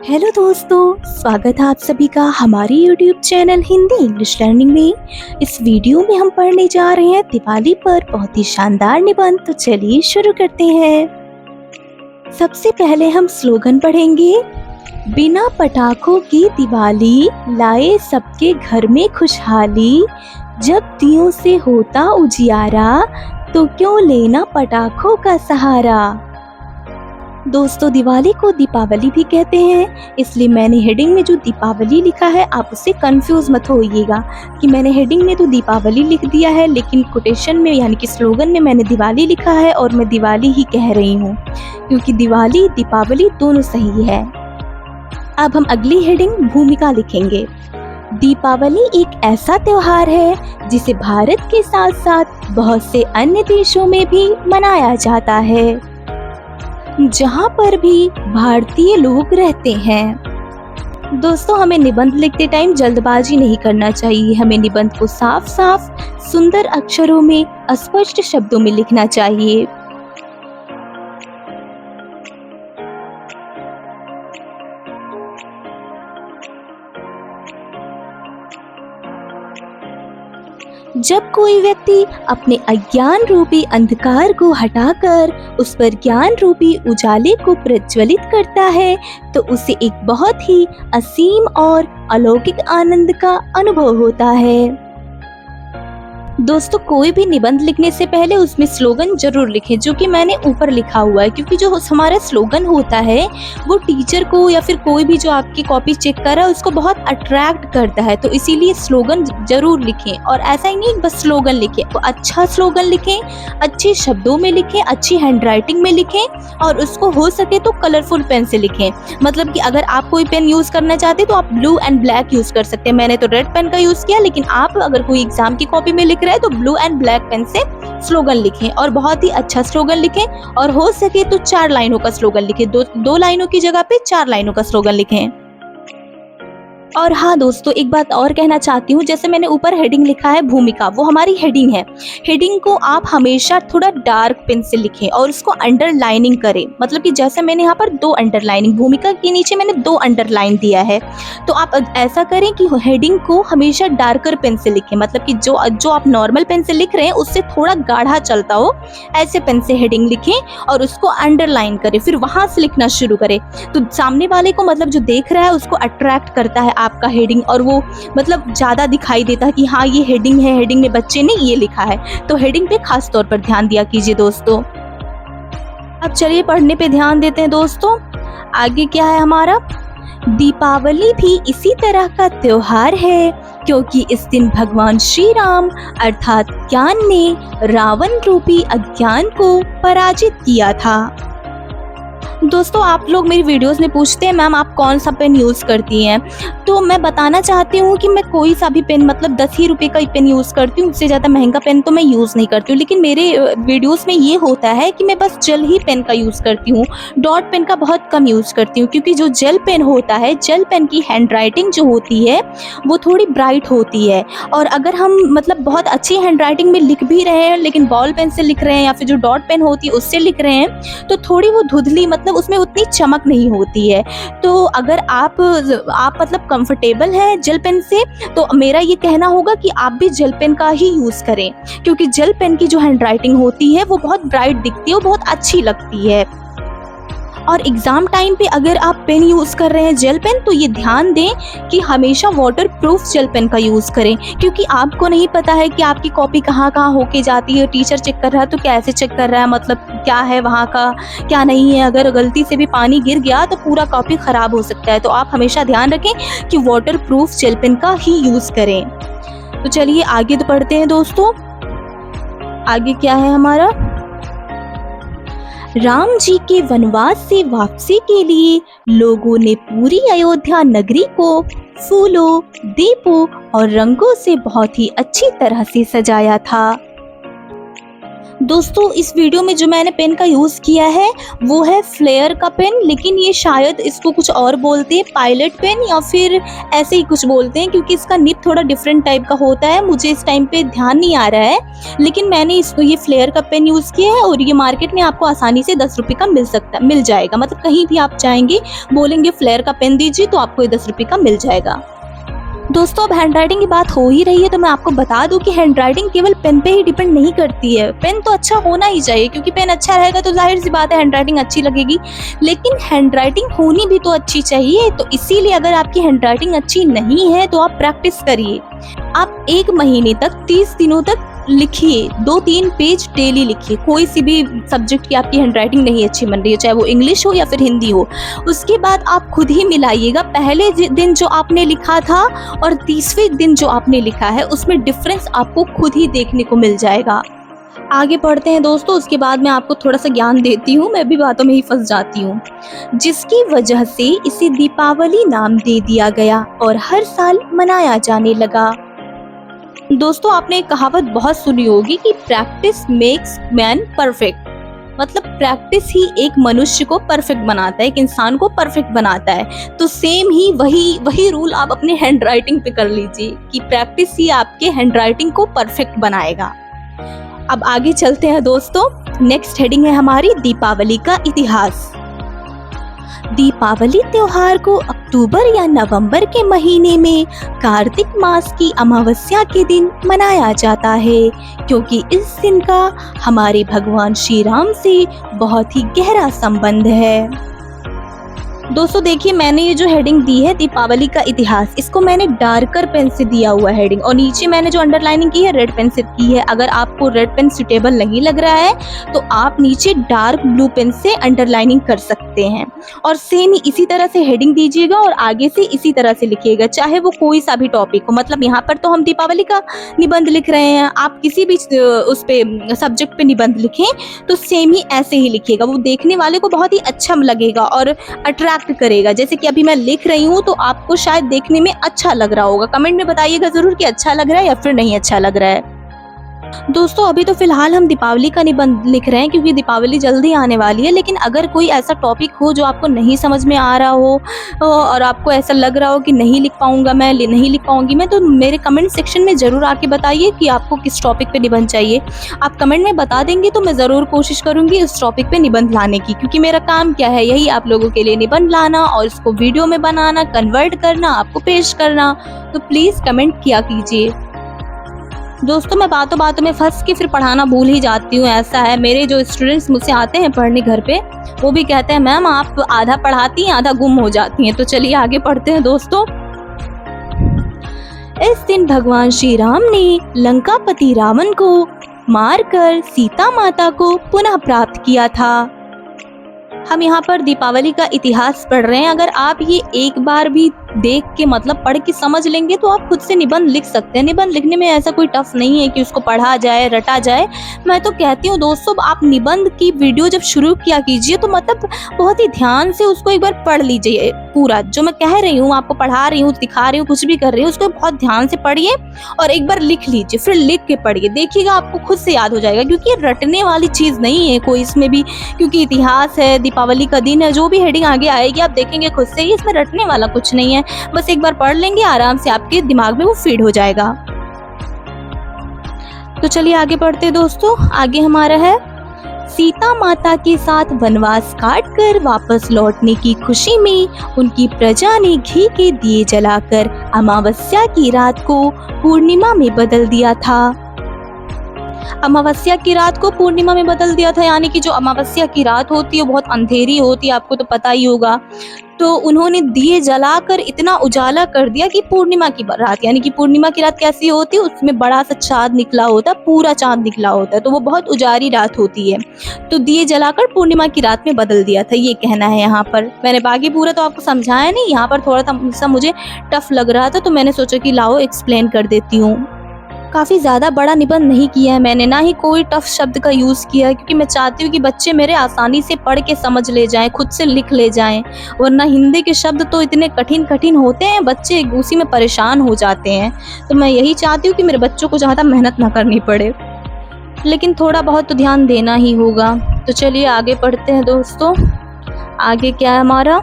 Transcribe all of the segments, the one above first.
Hello दोस्तों, स्वागत है आप सभी का हमारी YouTube channel Hindi English learning में। इस वीडियो में हम पढ़ने जा रहे हैं दिवाली पर बहुत ही शानदार निबंध। तो चलिए शुरू करते हैं। सबसे पहले हम स्लोगन पढ़ेंगे। बिना पटाखों की दिवाली लाए सबके घर में खुशहाली। जब दियों से होता उजियारा तो क्यों लेना पटाखों का सहारा। दोस्तों, दिवाली को दीपावली भी कहते हैं, इसलिए मैंने हेडिंग में जो दीपावली लिखा है आप उससे कंफ्यूज मत होइएगा कि मैंने हेडिंग में तो दीपावली लिख दिया है लेकिन कोटेशन में यानी कि स्लोगन में मैंने दिवाली लिखा है और मैं दिवाली ही कह रही हूँ, क्योंकि दिवाली दीपावली दोनों सही है। अब हम अगली हेडिंग भूमिका लिखेंगे। दीपावली एक ऐसा त्योहार है जिसे भारत के साथ साथ बहुत से अन्य देशों में भी मनाया जाता है, जहाँ पर भी भारतीय लोग रहते हैं। दोस्तों, हमें निबंध लिखते टाइम जल्दबाजी नहीं करना चाहिए। हमें निबंध को साफ साफ सुंदर अक्षरों में स्पष्ट शब्दों में लिखना चाहिए। जब कोई व्यक्ति अपने अज्ञान रूपी अंधकार को हटाकर उस पर ज्ञान रूपी उजाले को प्रज्वलित करता है तो उसे एक बहुत ही असीम और अलौकिक आनंद का अनुभव होता है। दोस्तों, कोई भी निबंध लिखने से पहले उसमें स्लोगन जरूर लिखें, जो कि मैंने ऊपर लिखा हुआ है, क्योंकि जो हमारा स्लोगन होता है वो टीचर को या फिर कोई भी जो आपकी कॉपी चेक कर रहा है उसको बहुत अट्रैक्ट करता है। तो इसीलिए स्लोगन जरूर लिखें, और ऐसा ही नहीं बस स्लोगन लिखें, तो अच्छा स्लोगन लिखें, अच्छे शब्दों में लिखें, अच्छी हैंडराइटिंग में लिखें, और उसको हो सके तो कलरफुल पेन से लिखें। मतलब कि अगर आप कोई पेन यूज करना चाहते तो आप ब्लू एंड ब्लैक यूज कर सकते हैं। मैंने तो रेड पेन का यूज किया, लेकिन आप अगर कोई एग्जाम की कॉपी में लिख रहे हैं तो ब्लू एंड ब्लैक पेन से स्लोगन लिखें, और बहुत ही अच्छा स्लोगन लिखें, और हो सके तो 4 लाइनों का स्लोगन लिखें। दो लाइनों की जगह पे 4 लाइनों का स्लोगन लिखें। और हाँ दोस्तों, एक बात और कहना चाहती हूँ, जैसे मैंने ऊपर हेडिंग लिखा है भूमिका, वो हमारी हेडिंग है। हेडिंग को आप हमेशा थोड़ा डार्क पेन से लिखें और उसको अंडरलाइनिंग करें। मतलब कि जैसे मैंने यहाँ पर 2 अंडरलाइनिंग, भूमिका के नीचे मैंने 2 अंडरलाइन दिया है, तो आप ऐसा करें कि हेडिंग को हमेशा डार्कर पेन से लिखें। मतलब कि जो आप नॉर्मल पेन से लिख रहे हैं उससे थोड़ा गाढ़ा चलता हो, ऐसे पेन से हेडिंग लिखें और उसको अंडरलाइन करें, फिर वहां से लिखना शुरू करें। तो सामने वाले को, मतलब जो देख रहा है, उसको अट्रैक्ट करता है आपका हेडिंग, और वो मतलब ज़्यादा दिखाई देता है कि हाँ ये हेडिंग है, हेडिंग में बच्चे ने ये लिखा है। तो हेडिंग पे खास तौर पर ध्यान दिया कीजिए दोस्तों। अब चलिए पढ़ने पे ध्यान देते हैं दोस्तों। आगे क्या है हमारा। दीपावली भी इसी तरह का त्योहार है, क्योंकि इस दिन भगवान श्री राम अर्थात ज्ञान ने रावण रूपी अज्ञान को पराजित किया था। दोस्तों, आप लोग मेरी वीडियोस में पूछते हैं मैम आप कौन सा पेन यूज़ करती हैं, तो मैं बताना चाहती हूँ कि मैं कोई सा भी पेन, मतलब 10 ही रुपये का पेन यूज़ करती हूँ, उससे ज़्यादा महंगा पेन तो मैं यूज़ नहीं करती हूँ। लेकिन मेरे वीडियोस में ये होता है कि मैं बस जेल ही पेन का यूज़ करती हूँ, डॉट पेन का बहुत कम यूज़ करती हूँ, क्योंकि जो जेल पेन होता है, जेल पेन की हैंडराइटिंग जो होती है वो थोड़ी ब्राइट होती है, और अगर हम मतलब बहुत अच्छी हैंडराइटिंग में लिख भी रहे हैं लेकिन बॉल पेन से लिख रहे हैं या फिर जो डॉट पेन होती है उससे लिख रहे हैं तो थोड़ी वो धुंधली, मतलब उसमें उतनी चमक नहीं होती है। तो अगर आप मतलब कंफर्टेबल है जेल पेन से, तो मेरा ये कहना होगा कि आप भी जेल पेन का ही यूज़ करें, क्योंकि जेल पेन की जो हैंडराइटिंग होती है वो बहुत ब्राइट दिखती है, वो बहुत अच्छी लगती है। और एग्ज़ाम टाइम पे अगर आप पेन यूज़ कर रहे हैं जेल पेन, तो ये ध्यान दें कि हमेशा वाटर प्रूफ जेल पेन का यूज़ करें, क्योंकि आपको नहीं पता है कि आपकी कॉपी कहाँ कहाँ होके जाती है। टीचर चेक कर रहा है तो कैसे चेक कर रहा है, मतलब क्या है वहाँ का, क्या नहीं है। अगर गलती से भी पानी गिर गया तो पूरा कॉपी ख़राब हो सकता है। तो आप हमेशा ध्यान रखें कि वाटर प्रूफ जेल पेन का ही यूज़ करें। तो चलिए आगे तो पढ़ते हैं दोस्तों। आगे क्या है हमारा। राम जी के वनवास से वापसी के लिए लोगों ने पूरी अयोध्या नगरी को फूलों, दीपों और रंगों से बहुत ही अच्छी तरह से सजाया था। दोस्तों इस वीडियो में जो मैंने पेन का यूज़ किया है वो है फ्लेयर का पेन, लेकिन ये शायद इसको कुछ और बोलते हैं, पायलट पेन या फिर ऐसे ही कुछ बोलते हैं, क्योंकि इसका निब थोड़ा डिफरेंट टाइप का होता है। मुझे इस टाइम पे ध्यान नहीं आ रहा है, लेकिन मैंने इसको ये फ्लेयर का पेन यूज़ किया है और ये मार्केट में आपको आसानी से 10 रुपये का मिल जाएगा। मतलब कहीं भी आप जाएंगे, बोलेंगे फ्लेयर का पेन दीजिए तो आपको ये 10 रुपये का मिल जाएगा। दोस्तों अब हैंड राइटिंग की बात हो ही रही है तो मैं आपको बता दूं कि हैंड राइटिंग केवल पेन पे ही डिपेंड नहीं करती है। पेन तो अच्छा होना ही चाहिए, क्योंकि पेन अच्छा रहेगा तो जाहिर सी बात है हैंड राइटिंग अच्छी लगेगी, लेकिन हैंड राइटिंग होनी भी तो अच्छी चाहिए। तो इसीलिए अगर आपकी हैंड राइटिंग अच्छी नहीं है तो आप प्रैक्टिस करिए। आप 1 महीने तक 30 दिनों तक लिखिए, 2-3 पेज डेली लिखिए। कोई सी भी सब्जेक्ट की आपकी हैंड राइटिंग नहीं अच्छी बन रही है, चाहे वो इंग्लिश हो या फिर हिंदी हो, उसके बाद आप खुद ही मिलाइएगा। पहले दिन जो आपने लिखा था और 30वें दिन जो आपने लिखा है उसमें डिफरेंस आपको खुद ही देखने को मिल जाएगा। आगे बढ़ते हैं दोस्तों, उसके बाद मैं आपको थोड़ा सा ज्ञान देती हूँ, मैं भी बातों में ही फंस जाती हूँ। जिसकी वजह से इसे दीपावली नाम दे दिया गया और हर साल मनाया जाने लगा। दोस्तों आपने एक कहावत बहुत सुनी होगी कि प्रैक्टिस मेक्स मैन परफेक्ट, मतलब प्रैक्टिस ही एक मनुष्य को परफेक्ट बनाता है, एक इंसान को परफेक्ट बनाता है। तो सेम ही वही रूल आप अपने हैंड राइटिंग पे कर लीजिए कि प्रैक्टिस ही आपके हैंड राइटिंग को परफेक्ट बनाएगा। अब आगे चलते हैं दोस्तों, नेक्स्ट हेडिंग है हमारी दीपावली का इतिहास। दीपावली त्योहार को अक्टूबर या नवंबर के महीने में कार्तिक मास की अमावस्या के दिन मनाया जाता है, क्योंकि इस दिन का हमारे भगवान श्री राम से बहुत ही गहरा संबंध है। दोस्तों देखिए, मैंने ये जो हेडिंग दी है दीपावली का इतिहास, इसको मैंने डार्कर पेन से दिया हुआ हेडिंग, और नीचे मैंने जो अंडरलाइनिंग की है रेड पेन से की है। अगर आपको रेड पेन सुटेबल नहीं लग रहा है तो आप नीचे डार्क ब्लू पेन से अंडरलाइनिंग कर सकते हैं। और सेम ही इसी तरह से हेडिंग दीजिएगा और आगे से इसी तरह से लिखिएगा, चाहे वो कोई सा भी टॉपिक हो। मतलब यहाँ पर तो हम दीपावली का निबंध लिख रहे हैं, आप किसी भी उस पे सब्जेक्ट पे निबंध लिखें तो सेम ही ऐसे ही लिखिएगा। वो देखने वाले को बहुत ही अच्छा लगेगा और अट्रैक्ट करेगा। जैसे कि अभी मैं लिख रही हूँ तो आपको शायद देखने में अच्छा लग रहा होगा। कमेंट में बताइएगा जरूर कि अच्छा लग रहा है या फिर नहीं अच्छा लग रहा है। दोस्तों अभी तो फिलहाल हम दीपावली का निबंध लिख रहे हैं, क्योंकि दीपावली जल्दी आने वाली है। लेकिन अगर कोई ऐसा टॉपिक हो जो आपको नहीं समझ में आ रहा हो और आपको ऐसा लग रहा हो कि नहीं लिख पाऊंगा मैं, नहीं लिख पाऊंगी मैं, तो मेरे कमेंट सेक्शन में ज़रूर आके बताइए कि आपको किस टॉपिक पे निबंध चाहिए। आप कमेंट में बता देंगे तो मैं ज़रूर कोशिश करूँगी उस टॉपिक पे निबंध लाने की, क्योंकि मेरा काम क्या है, यही आप लोगों के लिए निबंध लाना और इसको वीडियो में बनाना, कन्वर्ट करना, आपको पेश करना। तो प्लीज़ कमेंट किया कीजिए। दोस्तों मैं बातों बातों में फंस के फिर पढ़ाना भूल ही जाती हूँ। ऐसा है, मेरे जो स्टूडेंट्स मुझसे आते हैं पढ़ने घर पे, वो भी कहते हैं मैम आप आधा पढ़ाती हैं आधा गुम हो जाती हैं। तो चलिए आगे पढ़ते हैं दोस्तों। इस दिन भगवान श्री राम ने लंकापति रावण को मारकर सीता माता को पुनः प्राप्त किया था। हम यहाँ पर दीपावली का इतिहास पढ़ रहे हैं। अगर आप ये एक बार भी देख के मतलब पढ़ के समझ लेंगे तो आप खुद से निबंध लिख सकते हैं। निबंध लिखने में ऐसा कोई टफ नहीं है कि उसको पढ़ा जाए, रटा जाए। मैं तो कहती हूँ दोस्तों, आप निबंध की वीडियो जब शुरू किया कीजिए तो मतलब बहुत ही ध्यान से उसको एक बार पढ़ लीजिए। पूरा जो मैं कह रही हूँ, आपको पढ़ा रही हूँ, दिखा रही हूँ, कुछ भी कर रही हूँ, उसको बहुत ध्यान से पढ़िए और एक बार लिख लीजिए, फिर लिख के पढ़िए। देखिएगा आपको खुद से याद हो जाएगा, क्योंकि रटने वाली चीज़ नहीं है कोई इसमें भी, क्योंकि इतिहास है, दीपावली का दिन है। जो भी हेडिंग आगे आएगी आप देखेंगे खुद से ही, इसमें रटने वाला कुछ नहीं है। बस एक बार पढ़ लेंगे, आराम से आपके दिमाग में वो फीड हो जाएगा। तो चलिए आगे बढ़ते हैं दोस्तों। आगे हमारा है सीता माता के साथ वनवास काटकर वापस लौटने की खुशी में उनकी प्रजा ने घी के दिए जलाकर अमावस्या की रात को पूर्णिमा में बदल दिया था। अमावस्या की रात को पूर्णिमा में बदल दिया था, यानी कि जो अमावस्या की रात होती है वो बहुत अंधेरी होती है, आपको तो पता ही होगा। तो उन्होंने दिए जलाकर इतना उजाला कर दिया कि पूर्णिमा की रात, यानी कि पूर्णिमा की रात कैसी होती है, उसमें बड़ा सा चांद निकला होता है, पूरा चांद निकला होता है, तो वो बहुत उजारी रात होती है। तो दिए जलाकर पूर्णिमा की रात में बदल दिया था, ये कहना है यहाँ पर। मैंने बाकी पूरा तो आपको समझाया नहीं, यहाँ पर थोड़ा सा मुझे टफ लग रहा था तो मैंने सोचा कि लाओ एक्सप्लेन कर देती हूँ। काफ़ी ज़्यादा बड़ा निबंध नहीं किया है मैंने, ना ही कोई टफ शब्द का यूज़ किया है, क्योंकि मैं चाहती हूँ कि बच्चे मेरे आसानी से पढ़ के समझ ले जाएं, खुद से लिख ले जाएं। वरना हिंदी के शब्द तो इतने कठिन होते हैं, बच्चे उसी में परेशान हो जाते हैं। तो मैं यही चाहती हूँ कि मेरे बच्चों को ज़्यादा मेहनत ना करनी पड़े। लेकिन थोड़ा बहुत तो ध्यान देना ही होगा। तो चलिए आगे पढ़ते हैं दोस्तों। आगे क्या है हमारा?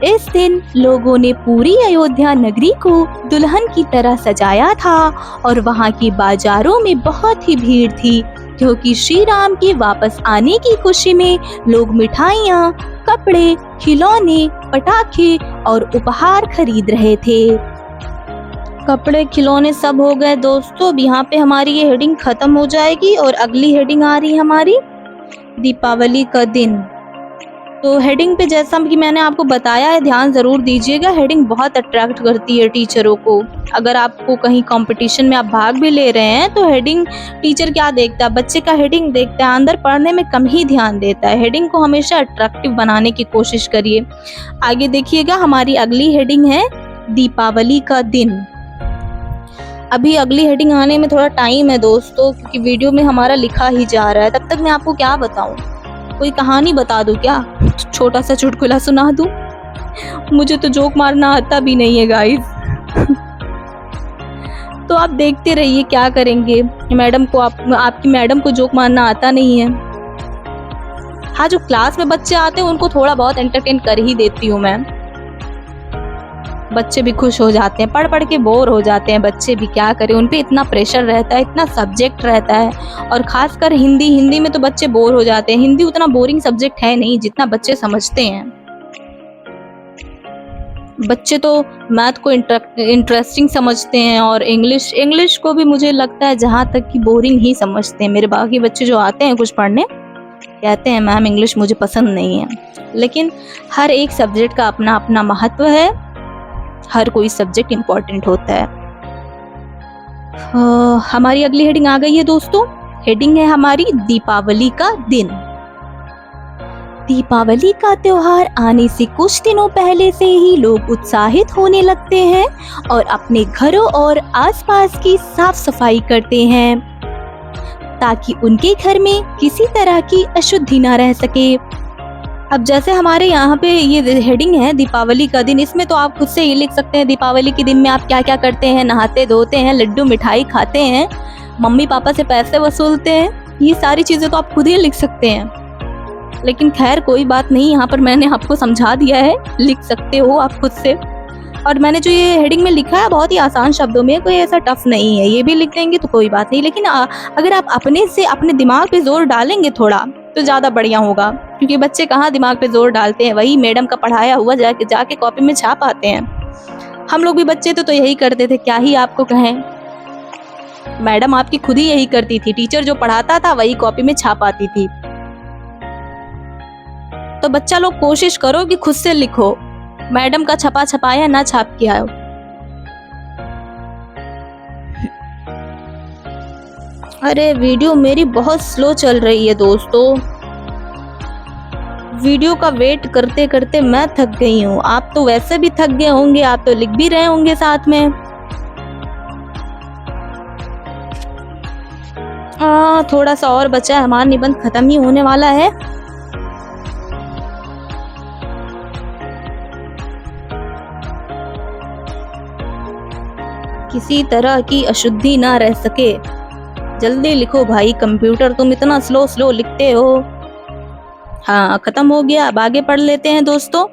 इस दिन लोगों ने पूरी अयोध्या नगरी को दुल्हन की तरह सजाया था और वहाँ की बाजारों में बहुत ही भीड़ थी, क्योंकि श्री राम के वापस आने की खुशी में लोग मिठाइयाँ, कपड़े, खिलौने, पटाखे और उपहार खरीद रहे थे। कपड़े, खिलौने सब हो गए दोस्तों। अब यहाँ पे हमारी ये हेडिंग खत्म हो जाएगी और अगली हेडिंग आ रही है हमारी दीपावली का दिन। तो हेडिंग पे जैसा कि मैंने आपको बताया है, ध्यान ज़रूर दीजिएगा। हेडिंग बहुत अट्रैक्ट करती है टीचरों को। अगर आपको कहीं कंपटीशन में आप भाग भी ले रहे हैं तो हेडिंग टीचर क्या देखता है? बच्चे का हेडिंग देखता है, अंदर पढ़ने में कम ही ध्यान देता है। हेडिंग को हमेशा अट्रैक्टिव बनाने की कोशिश करिए। आगे देखिएगा, हमारी अगली हेडिंग है दीपावली का दिन। अभी अगली हेडिंग आने में थोड़ा टाइम है दोस्तों, क्योंकि वीडियो में हमारा लिखा ही जा रहा है। तब तक मैं आपको क्या बताऊं? कोई कहानी बता दूं क्या? छोटा सा चुटकुला सुना दूं? मुझे तो जोक मारना आता भी नहीं है गाइस। तो आप देखते रहिए क्या करेंगे। मैडम को आपकी मैडम को जोक मारना आता नहीं है। हाँ, जो क्लास में बच्चे आते हैं उनको थोड़ा बहुत एंटरटेन कर ही देती हूँ मैं। बच्चे भी खुश हो जाते हैं, पढ़ पढ़ के बोर हो जाते हैं बच्चे भी, क्या करें, उन पे इतना प्रेशर रहता है, इतना सब्जेक्ट रहता है। और खासकर हिंदी में तो बच्चे बोर हो जाते हैं। हिंदी उतना बोरिंग सब्जेक्ट है नहीं जितना बच्चे समझते हैं। बच्चे तो मैथ को इंटरेस्टिंग समझते हैं और इंग्लिश को भी मुझे लगता है जहाँ तक कि बोरिंग ही समझते हैं। मेरे बाकी बच्चे जो आते हैं कुछ पढ़ने, कहते हैं मैम इंग्लिश मुझे पसंद नहीं है। लेकिन हर एक सब्जेक्ट का अपना अपना महत्व है, हर कोई सब्जेक्ट इम्पोर्टेंट होता है। हमारी अगली हेडिंग आ गई है दोस्तों। हेडिंग है हमारी दीपावली का दिन। दीपावली का त्योहार आने से कुछ दिनों पहले से ही लोग उत्साहित होने लगते हैं और अपने घरों और आसपास की साफ सफाई करते हैं, ताकि उनके घर में किसी तरह की अशुद्धि ना रह सके। अब जैसे हमारे यहाँ पे ये हेडिंग है दीपावली का दिन, इसमें तो आप खुद से ही लिख सकते हैं दीपावली के दिन में आप क्या क्या करते हैं। नहाते धोते हैं, लड्डू मिठाई खाते हैं, मम्मी पापा से पैसे वसूलते हैं। ये सारी चीज़ें तो आप खुद ही लिख सकते हैं। लेकिन खैर कोई बात नहीं, यहाँ पर मैंने आपको समझा दिया है, लिख सकते हो आप खुद से। और मैंने जो ये हेडिंग में लिखा है बहुत ही आसान शब्दों में, कोई ऐसा टफ नहीं है। ये भी लिख देंगे तो कोई बात नहीं, लेकिन अगर आप अपने से अपने दिमाग पे जोर डालेंगे थोड़ा तो ज़्यादा बढ़िया होगा। क्योंकि बच्चे कहाँ दिमाग पे जोर डालते हैं, वही मैडम का पढ़ाया हुआ जाके कॉपी में छाप आते हैं। हम लोग भी बच्चे तो यही करते थे, क्या ही आपको कहें। मैडम आपकी खुद ही यही करती थी, टीचर जो पढ़ाता था वही कॉपी में छाप आती थी। तो बच्चा लोग कोशिश करो कि खुद से लिखो, मैडम का छपा छपाया ना छाप के आओ। अरे वीडियो मेरी बहुत स्लो चल रही है दोस्तों। वीडियो का वेट करते करते मैं थक गई हूँ। आप तो वैसे भी थक गए होंगे, आप तो लिख भी रहे होंगे साथ में। थोड़ा सा और बचा है, हमारा निबंध खत्म ही होने वाला है। किसी तरह की अशुद्धि ना रह सके। जल्दी लिखो भाई, कंप्यूटर तुम इतना स्लो लिखते हो। हाँ, खत्म हो गया। अब आगे पढ़ लेते हैं दोस्तों।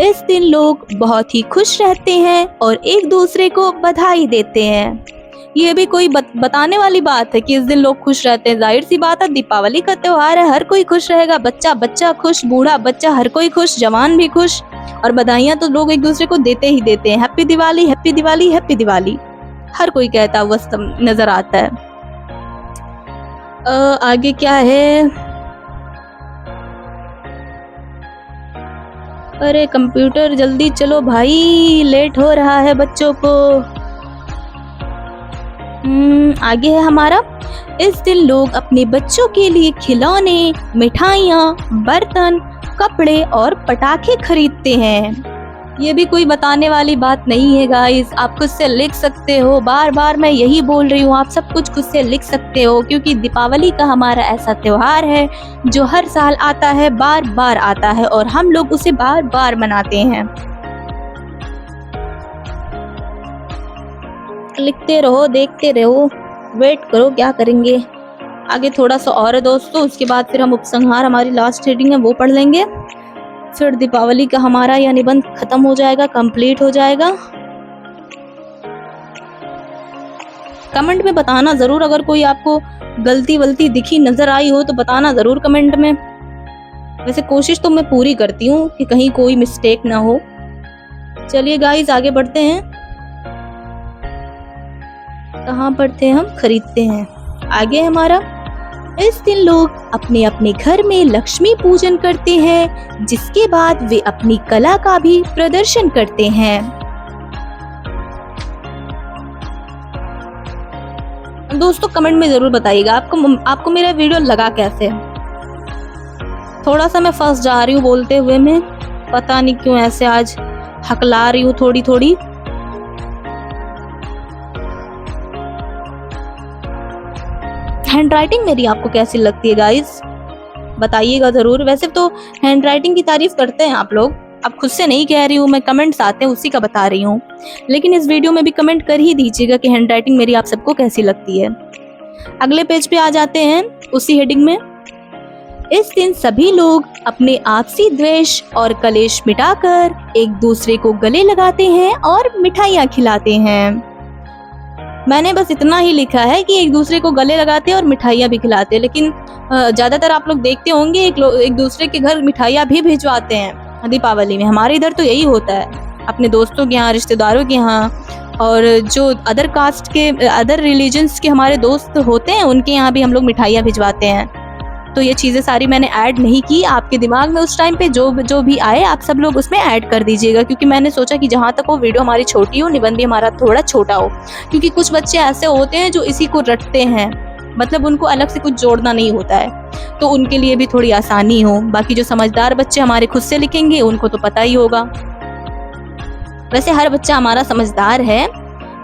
इस दिन लोग बहुत ही खुश रहते हैं और एक दूसरे को बधाई देते हैं। ये भी कोई बताने वाली बात है कि इस दिन लोग खुश रहते हैं? जाहिर सी बात है, दीपावली का त्योहार है, हर कोई खुश रहेगा। बच्चा खुश, बूढ़ा बच्चा, हर कोई खुश, जवान भी खुश। और बधाइयाँ तो लोग एक दूसरे को देते ही देते हैं। Happy Diwali, happy Diwali, happy Diwali, हर कोई कहता हुआ नजर आता है। आगे क्या है? अरे कंप्यूटर जल्दी चलो भाई, लेट हो रहा है बच्चों को। आगे है हमारा, इस दिन लोग अपने बच्चों के लिए खिलौने, मिठाइयाँ, बर्तन, कपड़े और पटाखे खरीदते हैं। ये भी कोई बताने वाली बात नहीं है गाइस, आप खुद से लिख सकते हो। बार बार मैं यही बोल रही हूँ, आप सब कुछ खुद से लिख सकते हो, क्योंकि दीपावली का हमारा ऐसा त्योहार है जो हर साल आता है, बार बार आता है और हम लोग उसे बार बार मनाते हैं। लिखते रहो, देखते रहो, वेट करो, क्या करेंगे, आगे थोड़ा सा और है दोस्तों, उसके बाद फिर हम उपसंहार हमारी लास्ट हेडिंग है वो पढ़ लेंगे, फिर दीपावली का हमारा यह निबंध खत्म हो जाएगा, कंप्लीट हो जाएगा। कमेंट में बताना ज़रूर, अगर कोई आपको गलती वलती दिखी नज़र आई हो तो बताना ज़रूर कमेंट में। वैसे कोशिश तो मैं पूरी करती हूँ कि कहीं कोई मिस्टेक ना हो। चलिए गाइस आगे बढ़ते हैं। कहाँ पढ़ते हैं हम, खरीदते हैं। आगे हमारा, इस दिन लोग अपने अपने घर में लक्ष्मी पूजन करते हैं, जिसके बाद वे अपनी कला का भी प्रदर्शन करते हैं। दोस्तों कमेंट में जरूर बताइएगा आपको मेरा वीडियो लगा कैसे। थोड़ा सा मैं फंस जा रही हूँ बोलते हुए, मैं पता नहीं क्यों ऐसे आज हकला रही हूँ थोड़ी थोड़ी। हैंडराइटिंग मेरी आपको कैसी लगती है गाइस, बताइएगा जरूर। वैसे तो हैंडराइटिंग की तारीफ करते हैं आप लोग, अब खुद से नहीं कह रही हूँ मैं, कमेंट्स आते हैं उसी का बता रही हूँ। लेकिन इस वीडियो में भी कमेंट कर ही दीजिएगा कि हैंडराइटिंग मेरी आप सबको कैसी लगती है। अगले पेज पे आ जाते हैं उसी हेडिंग में। इस दिन सभी लोग अपने आपसी द्वेष और कलेश मिटाकर एक दूसरे को गले लगाते हैं और मिठाइयाँ खिलाते हैं। मैंने बस इतना ही लिखा है कि एक दूसरे को गले लगाते हैं और मिठाइयाँ भी खिलाते हैं, लेकिन ज़्यादातर आप लोग देखते होंगे एक दूसरे के घर मिठाइयाँ भी भिजवाते हैं दीपावली में। हमारे इधर तो यही होता है, अपने दोस्तों के यहाँ, रिश्तेदारों के यहाँ, और जो अदर कास्ट के, अदर रिलीजन्स के हमारे दोस्त होते हैं उनके यहाँ भी हम लोग मिठाइयाँ भिजवाते हैं। तो ये चीज़ें सारी मैंने ऐड नहीं की, आपके दिमाग में उस टाइम पे जो भी आए आप सब लोग उसमें ऐड कर दीजिएगा, क्योंकि मैंने सोचा कि जहाँ तक वो वीडियो हमारी छोटी हो, निबंध भी हमारा थोड़ा छोटा हो, क्योंकि कुछ बच्चे ऐसे होते हैं जो इसी को रटते हैं, मतलब उनको अलग से कुछ जोड़ना नहीं होता है, तो उनके लिए भी थोड़ी आसानी हो। बाकी जो समझदार बच्चे हमारे खुद से लिखेंगे उनको तो पता ही होगा। वैसे हर बच्चा हमारा समझदार है,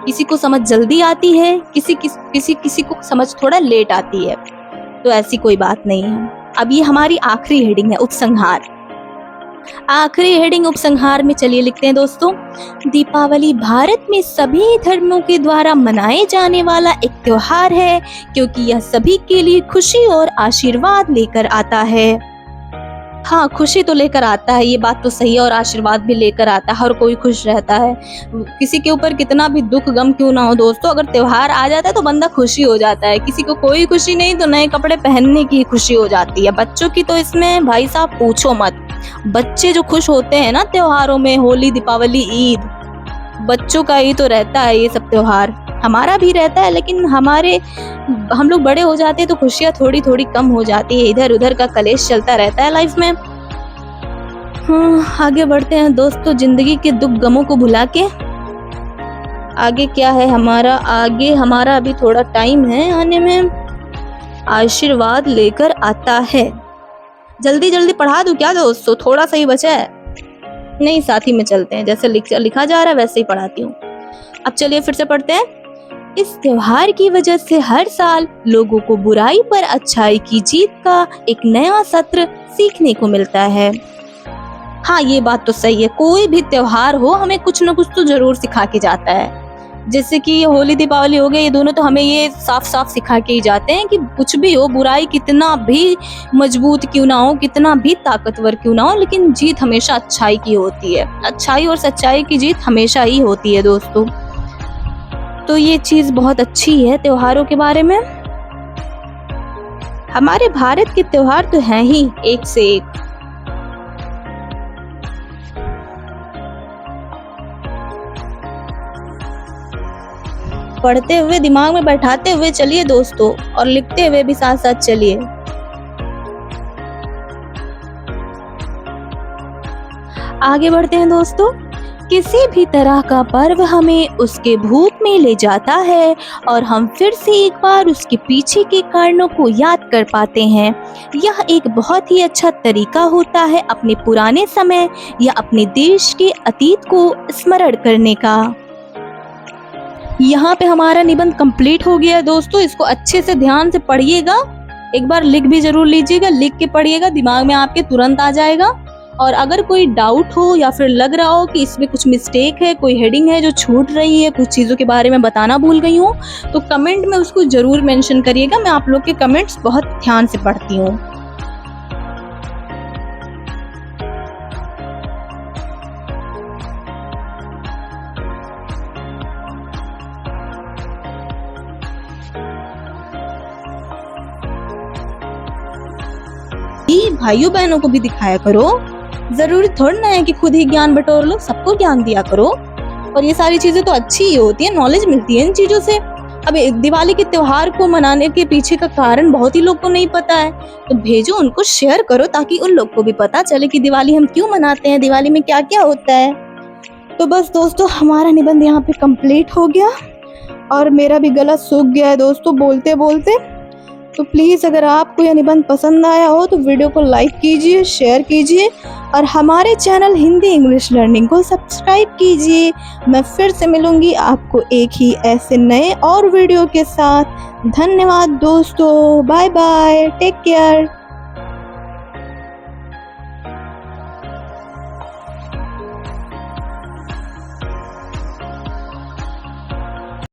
किसी को समझ जल्दी आती है, किसी को समझ थोड़ा लेट आती है, तो ऐसी कोई बात नहीं है। अब ये हमारी आखिरी हेडिंग है, उपसंहार। आखिरी हेडिंग उपसंहार में चलिए लिखते हैं दोस्तों, दीपावली भारत में सभी धर्मों के द्वारा मनाए जाने वाला एक त्योहार है, क्योंकि यह सभी के लिए खुशी और आशीर्वाद लेकर आता है। हाँ, खुशी तो लेकर आता है, ये बात तो सही है, और आशीर्वाद भी लेकर आता है। हर कोई खुश रहता है, किसी के ऊपर कितना भी दुख गम क्यों ना हो दोस्तों, अगर त्योहार आ जाता है तो बंदा खुशी हो जाता है। किसी को कोई खुशी नहीं तो नए कपड़े पहनने की खुशी हो जाती है। बच्चों की तो इसमें भाई साहब पूछो मत, बच्चे जो खुश होते हैं ना त्योहारों में, होली, दीपावली, ईद, बच्चों का ही तो रहता है ये सब त्योहार। हमारा भी रहता है, लेकिन हम लोग बड़े हो जाते हैं तो खुशियाँ थोड़ी थोड़ी कम हो जाती है, इधर उधर का कलेश चलता रहता है लाइफ में। आगे बढ़ते हैं दोस्तों, जिंदगी के दुख गमों को भुला के। आगे क्या है हमारा, आगे हमारा अभी थोड़ा टाइम है आने में। आशीर्वाद लेकर आता है, जल्दी जल्दी पढ़ा दूं क्या दोस्तों, थोड़ा सा ही बचा है। नहीं, साथ ही में चलते हैं, जैसे लिखा जा रहा है वैसे ही पढ़ाती हूँ। अब चलिए फिर से पढ़ते हैं। इस त्योहार की वजह से हर साल लोगों को बुराई पर अच्छाई की जीत का एक नया सत्र सीखने को मिलता है। हाँ, ये बात तो सही है, कोई भी त्योहार हो हमें कुछ न कुछ तो जरूर सिखा के जाता है। जैसे कि ये होली दीपावली हो गए, ये दोनों तो हमें ये साफ साफ सिखा के ही जाते हैं कि कुछ भी हो, बुराई कितना भी मजबूत क्यों ना हो, कितना भी ताकतवर क्यों ना हो, लेकिन जीत हमेशा अच्छाई की होती है। अच्छाई और सच्चाई की जीत हमेशा ही होती है दोस्तों। तो ये चीज़ बहुत अच्छी है त्योहारों के बारे में। हमारे भारत के त्योहार तो हैं ही एक से एक। पढ़ते हुए, दिमाग में बैठाते हुए चलिए दोस्तों, और लिखते हुए भी साथ साथ चलिए। आगे बढ़ते हैं दोस्तों। किसी भी तरह का पर्व हमें उसके भूत में ले जाता है और हम फिर से एक बार उसके पीछे के कारणों को याद कर पाते हैं। यह एक बहुत ही अच्छा तरीका होता है अपने पुराने समय या अपने देश के अतीत को स्मरण करने का। यहाँ पे हमारा निबंध कंप्लीट हो गया है दोस्तों। इसको अच्छे से ध्यान से पढ़िएगा, एक बार लिख भी जरूर लीजिएगा, लिख के पढ़िएगा, दिमाग में आपके तुरंत आ जाएगा। और अगर कोई डाउट हो या फिर लग रहा हो कि इसमें कुछ मिस्टेक है, कोई हेडिंग है जो छूट रही है, कुछ चीज़ों के बारे में बताना भूल गई हूँ, तो कमेंट में उसको ज़रूर मेंशन करिएगा। मैं आप लोग के कमेंट्स बहुत ध्यान से पढ़ती हूँ। भाइयों बहनों को भी दिखाया करो। जरूरी थोड़ा ना है कि खुद ही ज्ञान बटोर लो, सबको ज्ञान दिया करो। और ये सारी चीजें तो अच्छी ही होती है, नॉलेज मिलती है इन चीजों से। अब दिवाली के त्योहार को मनाने के पीछे का कारण बहुत ही लोग को नहीं पता है, तो भेजो उनको, शेयर करो ताकि उन लोग को भी पता चले कि दिवाली हम क्यों मनाते हैं, दिवाली में क्या क्या होता है। तो बस दोस्तों, हमारा निबंध यहाँ पे कंप्लीट हो गया और मेरा भी गला सूख गया है दोस्तों बोलते बोलते। तो प्लीज़ अगर आपको यह निबंध पसंद आया हो तो वीडियो को लाइक कीजिए, शेयर कीजिए और हमारे चैनल हिंदी इंग्लिश लर्निंग को सब्सक्राइब कीजिए। मैं फिर से मिलूंगी आपको एक ही ऐसे नए और वीडियो के साथ। धन्यवाद दोस्तों, बाय बाय, टेक केयर।